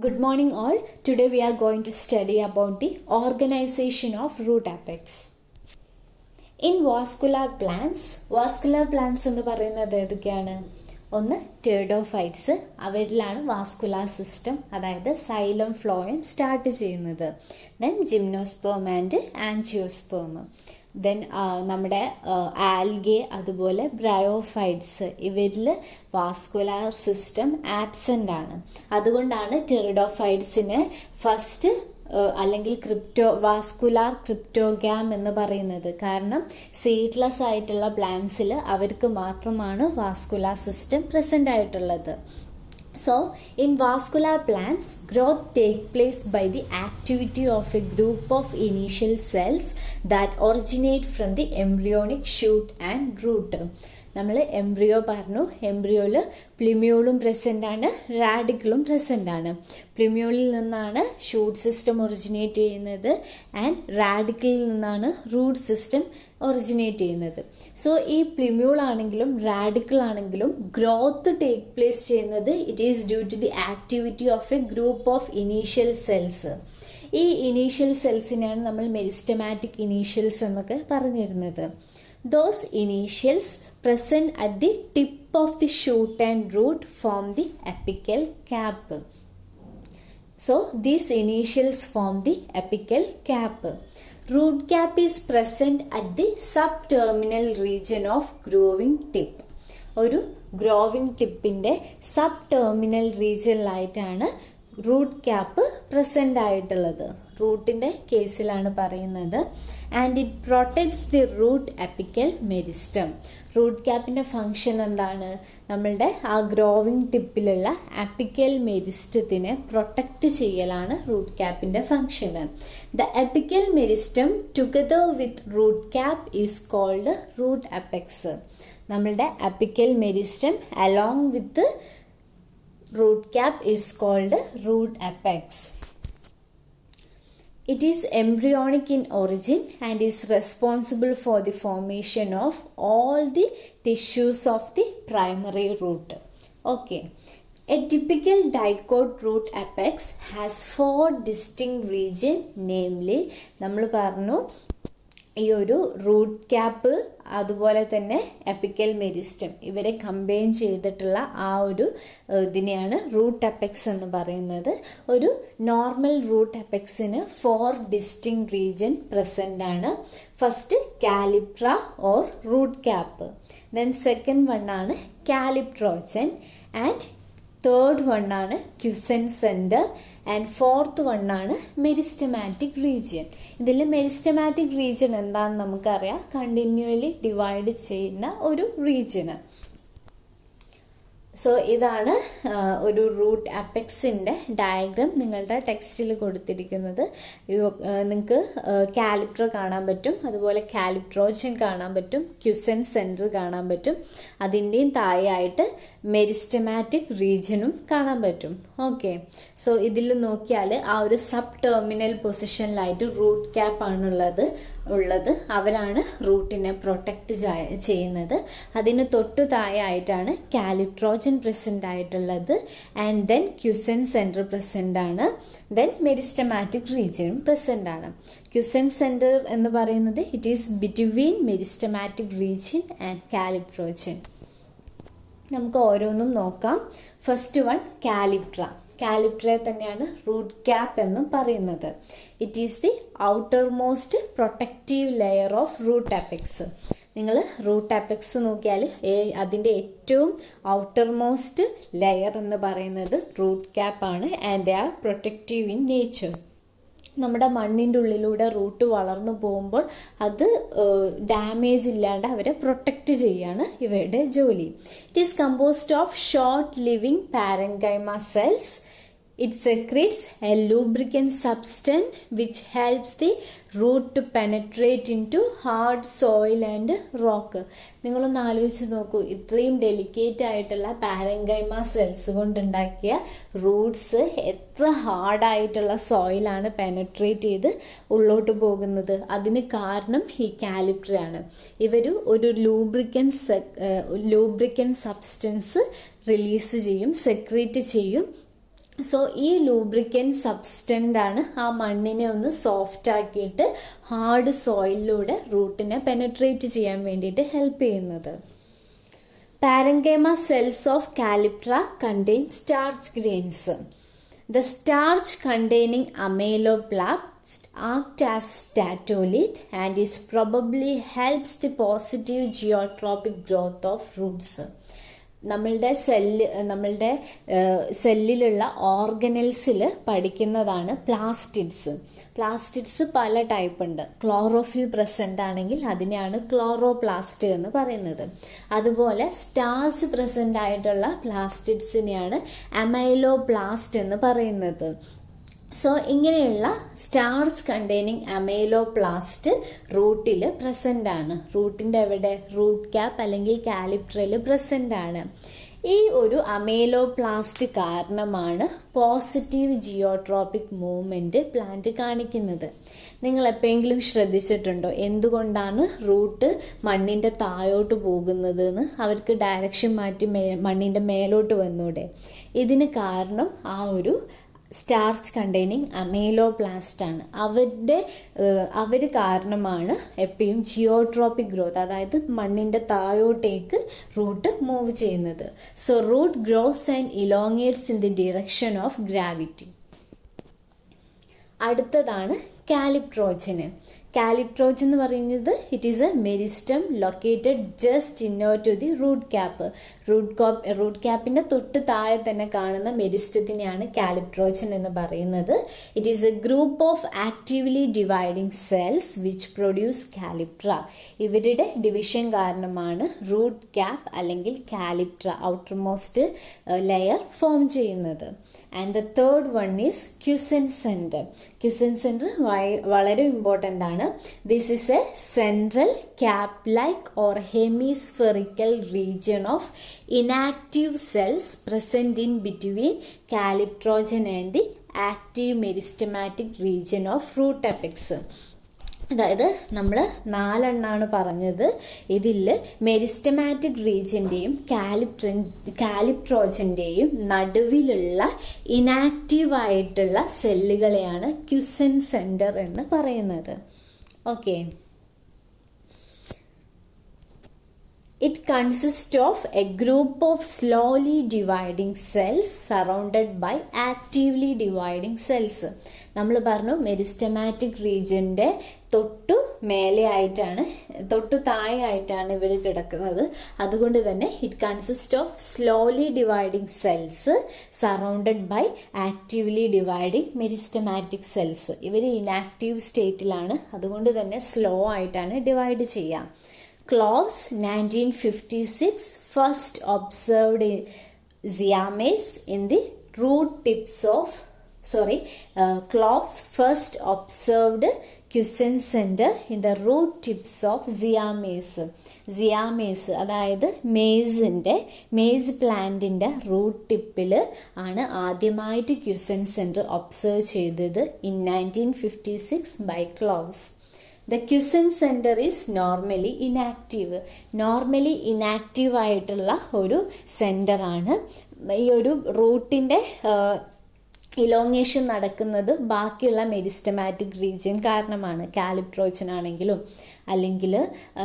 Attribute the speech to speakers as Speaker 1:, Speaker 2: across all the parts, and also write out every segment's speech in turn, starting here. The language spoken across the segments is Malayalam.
Speaker 1: Good morning all. Today we are going to study about the organization of root apex. In vascular plants എന്ന് പറയുന്നത് ഏതൊക്കെയാണ്? ഒന്ന് ടെറിഡോഫൈറ്റ്സ്, അവരിലാണ് വാസ്കുലാർ സിസ്റ്റം അതായത് സൈലം ഫ്ലോയം സ്റ്റാർട്ട് ചെയ്യുന്നത്. Then gymnosperm and angiosperm. Then നമ്മുടെ ആൽഗെ അതുപോലെ ബ്രയോഫൈറ്റ്സ്, ഇവരിൽ വാസ്കുലാർ സിസ്റ്റം ആബ്സെൻ്റ് ആണ്. അതുകൊണ്ടാണ് ടെറിഡോഫൈറ്റ്സിന് ഫസ്റ്റ് അല്ലെങ്കിൽ വാസ്കുലാർ ക്രിപ്റ്റോഗ്യാം എന്ന് പറയുന്നത്. കാരണം സീഡ്ലെസ് ആയിട്ടുള്ള പ്ലാന്റ്സിൽ അവർക്ക് മാത്രമാണ് വാസ്കുലാർ സിസ്റ്റം പ്രസൻ്റ് ആയിട്ടുള്ളത്. So, in vascular plants, growth takes place by the activity of a group of initial cells that originate from the embryonic shoot and root. നമ്മൾ എംബ്രിയോ പറഞ്ഞു. എംബ്രിയോയിൽ പ്ലിമ്യൂളും പ്രസൻ്റ് ആണ്, റാഡിക്കിളും പ്രസൻ്റ് ആണ്. പ്ലിമ്യൂളിൽ നിന്നാണ് ഷൂട്ട് സിസ്റ്റം ഒറിജിനേറ്റ് ചെയ്യുന്നത് ആൻഡ് റാഡിക്കിളിൽ നിന്നാണ് റൂട്ട് സിസ്റ്റം ഒറിജിനേറ്റ് ചെയ്യുന്നത്. സോ ഈ പ്ലിമ്യൂൾ ആണെങ്കിലും റാഡിക്കിൾ ആണെങ്കിലും ഗ്രോത്ത് ടേക്ക് പ്ലേസ് ചെയ്യുന്നത് it is due to the activity of a group of initial cells. ഈ ഇനീഷ്യൽ സെൽസിനെയാണ് നമ്മൾ മെരിസ്റ്റമാറ്റിക് ഇനീഷ്യൽസ് എന്നൊക്കെ പറഞ്ഞിരുന്നത്. Those initials present at the tip of the shoot and root form the apical cap. So these initials form the apical cap. Root cap is present at the subterminal region of growing tip. ഒരു ഗ്രോവിംഗ് ടിപ്പിൻ്റെ സബ് ടെർമിനൽ റീജിയനിലായിട്ടാണ് റൂട്ട് ക്യാപ്പ് പ്രസൻ്റ് ആയിട്ടുള്ളത്. റൂട്ടിൻ്റെ കേസിലാണ് പറയുന്നത്. And it protects the root apical meristem. Root ക്യാപ്പിൻ്റെ ഫങ്ഷൻ എന്താണ്? നമ്മളുടെ ആ ഗ്രോവിംഗ് ടിപ്പിലുള്ള അപ്പിക്കൽ മെരിസ്റ്റത്തിനെ പ്രൊട്ടക്റ്റ് ചെയ്യലാണ് റൂട്ട് ക്യാപ്പിൻ്റെ function. The apical meristem together with root cap is called root apex. നമ്മളുടെ apical meristem along with root cap is called root apex. It is embryonic in origin and is responsible for the formation of all the tissues of the primary root. Okay. A typical dicot root apex has 4 distinct regions, namely നമ്മൾ പറഞ്ഞു ഈ ഒരു റൂട്ട് ക്യാപ്പ് അതുപോലെ തന്നെ എപ്പിക്കൽ മെരിസ്റ്റം ഇവരെ കമ്പൈൻ ചെയ്തിട്ടുള്ള ആ ഒരു ഇതിനെയാണ് റൂട്ട് അപ്പെക്സ് എന്ന് പറയുന്നത്. ഒരു നോർമൽ റൂട്ട് അപ്പെക്സിന് 4 ഡിസ്റ്റിങ് റീജിയൻ പ്രസൻ്റ് ആണ്. First calyptra or root cap, then second one ആണ് കാലിപ്ട്രോച്ചൻ ആൻഡ് തേർഡ് വൺ ആണ് quiescent centre and fourth one ആണ് മെരിസ്റ്റമാറ്റിക് റീജിയൻ. ഇതിൽ മെരിസ്റ്റമാറ്റിക് റീജിയൻ എന്താണെന്ന് നമുക്കറിയാം, കണ്ടിന്യൂലി ഡിവൈഡ് ചെയ്യുന്ന ഒരു റീജിയന്. സോ ഇതാണ് ഒരു റൂട്ട് അപ്പെക്സിൻ്റെ ഡയഗ്രാം നിങ്ങളുടെ ടെക്സ്റ്റിൽ കൊടുത്തിരിക്കുന്നത്. നിങ്ങൾക്ക് കാലിപ്ട്ര കാണാൻ പറ്റും, അതുപോലെ കാലിപ്ട്രോച്ചൻ കാണാൻ പറ്റും, ക്യുസൻ സെൻറ്റർ കാണാൻ പറ്റും, അതിൻ്റെയും താഴെയായിട്ട് മെരിസ്റ്റമാറ്റിക് റീജിയനും കാണാൻ പറ്റും. ഓക്കെ. സോ ഇതിൽ നോക്കിയാൽ ആ ഒരു സബ് ടെർമിനൽ പൊസിഷനിലായിട്ട് റൂട്ട് ക്യാപ്പ് ആണുള്ളത്. അവരാണ് റൂട്ടിനെ പ്രൊട്ടക്റ്റ് ചെയ്യുന്നത്. അതിന് തൊട്ടു താഴെയായിട്ടാണ് കാലിപ്ട്രോജൻ പ്രസൻ്റ് ആയിട്ടുള്ളത് and then quiescent centre present ആണ്. ദെൻ മെരിസ്റ്റമാറ്റിക് റീജിയനും പ്രസൻ്റ് ആണ്. ക്യുസൻ സെൻറ്റർ എന്ന് പറയുന്നത് it is between meristematic region and calyptrogen. നമുക്ക് ഓരോന്നും നോക്കാം. First one കാലിപ്ട്ര. കാലിപ്ട്രയെ തന്നെയാണ് റൂട്ട് ക്യാപ്പ് എന്നും പറയുന്നത്. It is the outermost protective layer of root apex. നിങ്ങൾ റൂട്ട് അപ്പെക്സ് നോക്കിയാൽ അതിൻ്റെ ഏറ്റവും ഔട്ടർ മോസ്റ്റ് ലെയർ എന്ന് പറയുന്നത് റൂട്ട് ക്യാപ്പ് ആണ് and they are protective in nature. നമ്മുടെ മണ്ണിൻ്റെ ഉള്ളിലൂടെ റൂട്ട് വളർന്നു പോകുമ്പോൾ അത് ഡാമേജ് ഇല്ലാണ്ട് അവരെ പ്രൊട്ടക്റ്റ് ചെയ്യാണ് ഇവയുടെ ജോലി. It is composed of short living parenchyma cells. It secretes a lubricant substance which helps the root to penetrate into hard soil and rock. നിങ്ങളൊന്ന് ആലോചിച്ച് നോക്കൂ, ഇത്രയും ഡെലിക്കേറ്റ് ആയിട്ടുള്ള പാരൻകൈമ സെൽസ് കൊണ്ടുണ്ടാക്കിയ റൂട്ട്സ് എത്ര ഹാർഡായിട്ടുള്ള സോയിലാണ് പെനട്രേറ്റ് ചെയ്ത് ഉള്ളോട്ട് പോകുന്നത്. അതിന് കാരണം ഈ കാലിപ്ട്രയാണ്. ഒരു ലൂബ്രിക്കൻ സബ്സ്റ്റൻസ് റിലീസ് ചെയ്യും, സെക്രീറ്റ് ചെയ്യും. സോ ഈ ലൂബ്രിക്കൻറ്റ് സബ്സ്റ്റൻ്റ് ആണ് ആ മണ്ണിനെ ഒന്ന് സോഫ്റ്റ് ആക്കിയിട്ട് ഹാർഡ് സോയിലിലൂടെ റൂട്ടിനെ പെനട്രേറ്റ് ചെയ്യാൻ വേണ്ടിയിട്ട് ഹെൽപ്പ് ചെയ്യുന്നത്. Parenchyma cells of Calyptra contain starch grains. The starch containing amyloblast act as statolith and is probably helps the positive geotropic growth of roots. നമ്മളുടെ സെല്ലിലുള്ള ഓർഗനൽസിൽ പഠിക്കുന്നതാണ് പ്ലാസ്റ്റിഡ്സ്. പ്ലാസ്റ്റിഡ്സ് പല ടൈപ്പ് ഉണ്ട്. ക്ലോറോഫിൽ പ്രസൻ്റ് ആണെങ്കിൽ അതിനെയാണ് ക്ലോറോപ്ലാസ്റ്റ് എന്ന് പറയുന്നത്. അതുപോലെ സ്റ്റാർച്ച് പ്രസൻ്റ് ആയിട്ടുള്ള പ്ലാസ്റ്റിഡ്സിനെയാണ് അമൈലോബ്ലാസ്റ്റ് എന്ന് പറയുന്നത്. സോ ഇങ്ങനെയുള്ള സ്റ്റാർച്ച് കണ്ടെയ്നിങ് അമൈലോപ്ലാസ്റ്റ് റൂട്ടിൽ പ്രസൻ്റ് ആണ്. റൂട്ടിൻ്റെ എവിടെ? റൂട്ട് ക്യാപ്പ് അല്ലെങ്കിൽ കാലിപ്ട്രയിൽ പ്രസൻ്റ് ആണ്. ഈ ഒരു അമൈലോപ്ലാസ്റ്റ് കാരണമാണ് പോസിറ്റീവ് ജിയോട്രോപിക് മൂവ്മെൻറ്റ് പ്ലാന്റ് കാണിക്കുന്നത്. നിങ്ങൾ എപ്പോഴെങ്കിലും ശ്രദ്ധിച്ചിട്ടുണ്ടോ എന്തുകൊണ്ടാണ് റൂട്ട് മണ്ണിൻ്റെ താഴോട്ട് പോകുന്നത് എന്ന്? അവർക്ക് ഡയറക്ഷൻ മാറ്റി മണ്ണിൻ്റെ മേലോട്ട് വന്നൂടെ? ഇതിന് കാരണം ആ ഒരു സ്റ്റാർച്ച് കണ്ടെയ്നിങ് അമൈലോപ്ലാസ്റ്റ് ആണ്. അവർ കാരണമാണ് എപ്പോഴും ജിയോട്രോപിക് ഗ്രോത്ത്, അതായത് മണ്ണിൻ്റെ താഴോട്ടേക്ക് റൂട്ട് മൂവ് ചെയ്യുന്നത്. So root grows and elongates in the direction of gravity. അടുത്തതാണ് കാലിപ്ട്രോജന്. കാലിപ്ട്രോജൻ എന്ന് പറയുന്നത് it is a meristem located just inner to the root cap. Root ക്യാപ്പിൻ്റെ തൊട്ട് താഴെ തന്നെ കാണുന്ന മെരിസ്റ്റത്തിനെയാണ് കാലിപ്ട്രോജൻ എന്ന് പറയുന്നത്. It is a group of actively dividing cells which produce calyptra. ഇവരുടെ ഡിവിഷൻ കാരണമാണ് റൂട്ട് ക്യാപ്പ് അല്ലെങ്കിൽ കാലിപ്ട്ര ഔട്ടർമോസ്റ്റ് ലെയർ ഫോം ചെയ്യുന്നത്. And the third one is quiescent centre. Quiescent centre വളരെ ഇമ്പോർട്ടൻ്റ് ആണ്. This is a central cap like or hemispherical region of inactive cells present in between calyptrogen and the active meristematic region of root apex. അതായത് നമ്മൾ 4 എണ്ണമാണ് പറഞ്ഞത്. ഇതിൽ മെരിസ്റ്റമാറ്റിക് റീജിയൻ്റെയും കാലിപ്ട്രോജൻ്റെയും നടുവിലുള്ള ഇനാക്റ്റീവ് ആയിട്ടുള്ള സെല്ലുകളെയാണ് ക്യുസെന്റ് സെന്റർ എന്ന് പറയുന്നത്. Okay, it consists of a group of slowly dividing cells surrounded by actively dividing cells. നമ്മൾ പറഞ്ഞു മെരിസ്റ്റമാറ്റിക് റീജിയൻ്റെ തൊട്ടു താഴെ ആയിട്ടാണ് ഇവർ കിടക്കുന്നത്. അതുകൊണ്ട് തന്നെ it consist of slowly dividing cells surrounded by actively dividing meristematic cells. ഇവർ ഇനാക്റ്റീവ് സ്റ്റേറ്റിലാണ്, അതുകൊണ്ട് തന്നെ സ്ലോ ആയിട്ടാണ് ഡിവൈഡ് ചെയ്യുക. Cloves 1956 first observed Ziames in the root tips of Cloves first observed quiescent centre in the root tips of zea mays അതായത് മേസ് പ്ലാന്റിന്റെ റൂട്ട് ടിപ്പിൽ ആണ് ആദ്യമായിട്ട് ക്യുസെന്റ് സെന്റർ ഒബ്സർവ് ചെയ്തത് ഇൻ 1956 by Clowes. The quiescent centre is normally inactive ആയിട്ടുള്ള ഒരു സെന്റർ ആണ്. ഈ ഒരു റൂട്ടിന്റെ ഇലോങ്ങേഷൻ നടക്കുന്നത് ബാക്കിയുള്ള മെരിസ്റ്റമാറ്റിക് റീജിയൻ കാരണമാണ്. കാലിപ്ട്രോജൻ ആണെങ്കിലും അല്ലെങ്കിൽ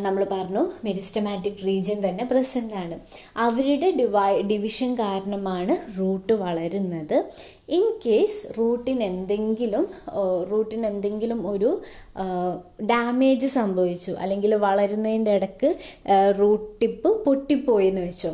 Speaker 1: നമ്മൾ പറഞ്ഞു മെരിസ്റ്റമാറ്റിക് റീജിയൻ തന്നെ പ്രസന്റ് ആണ്. അവരുടെ ഡിവിഷൻ കാരണമാണ് റൂട്ട് വളരുന്നത്. ഇൻ കേസ് റൂട്ടിന് എന്തെങ്കിലും ഒരു ഡാമേജ് സംഭവിച്ചു അല്ലെങ്കിൽ വളരുന്നതിൻ്റെ ഇടയ്ക്ക് റൂട്ട് ടിപ്പ് പൊട്ടിപ്പോയി എന്ന് വെച്ചോ,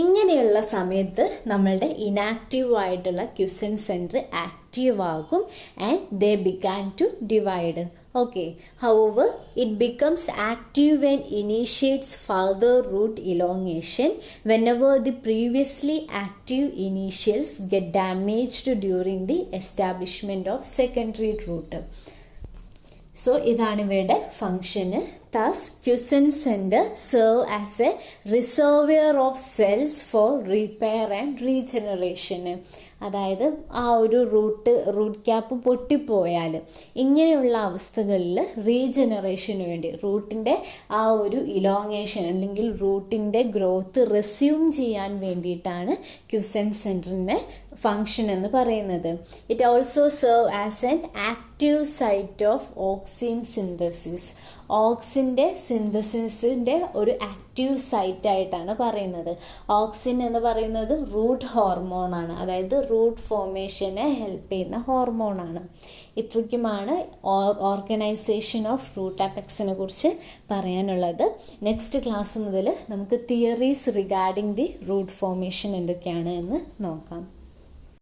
Speaker 1: ഇങ്ങനെയുള്ള സമയത്ത് നമ്മളുടെ ഇനാക്റ്റീവ് ആയിട്ടുള്ള ക്യുസെന്റ് സെന്റർ ആക്റ്റീവ് ആകും and they began to divide. Okay, however, it becomes active when initiates further root elongation whenever the previously active initials get damaged during the establishment of secondary root. So, ഇതാണ് ഇവയുടെ ഫംഗ്ഷന്. Thus, quiescent centre serve as a reservoir of cells for repair and regeneration. അതായത് ആ ഒരു റൂട്ട് ക്യാപ്പ് പൊട്ടിപ്പോയാൽ ഇങ്ങനെയുള്ള അവസ്ഥകളിൽ റീജനറേഷന് വേണ്ടി റൂട്ടിൻ്റെ ആ ഒരു ഇലോങ്ങേഷൻ അല്ലെങ്കിൽ റൂട്ടിൻ്റെ ഗ്രോത്ത് റെസ്യൂം ചെയ്യാൻ വേണ്ടിയിട്ടാണ് ക്യുസെന്റ് സെന്ററിൻ്റെ ഫങ്ഷൻ എന്ന് പറയുന്നത്. It also serve as an active site of auxin synthesis. ഓക്സിൻ്റെ സിന്തസിസിൻ്റെ ഒരു ആക്റ്റീവ് സൈറ്റ് ആയിട്ടാണ് പറയുന്നത്. ഓക്സിൻ എന്ന് പറയുന്നത് റൂട്ട് ഹോർമോണാണ്, അതായത് റൂട്ട് ഫോർമേഷനെ ഹെൽപ്പ് ചെയ്യുന്ന ഹോർമോണാണ്. ഇത്രയ്ക്കുമാണ് ഓർഗനൈസേഷൻ ഓഫ് റൂട്ട് അപെക്സിനെ കുറിച്ച് പറയാനുള്ളത്. നെക്സ്റ്റ് ക്ലാസ് മുതൽ നമുക്ക് theories regarding the root formation എന്തൊക്കെയാണ് എന്ന് നോക്കാം.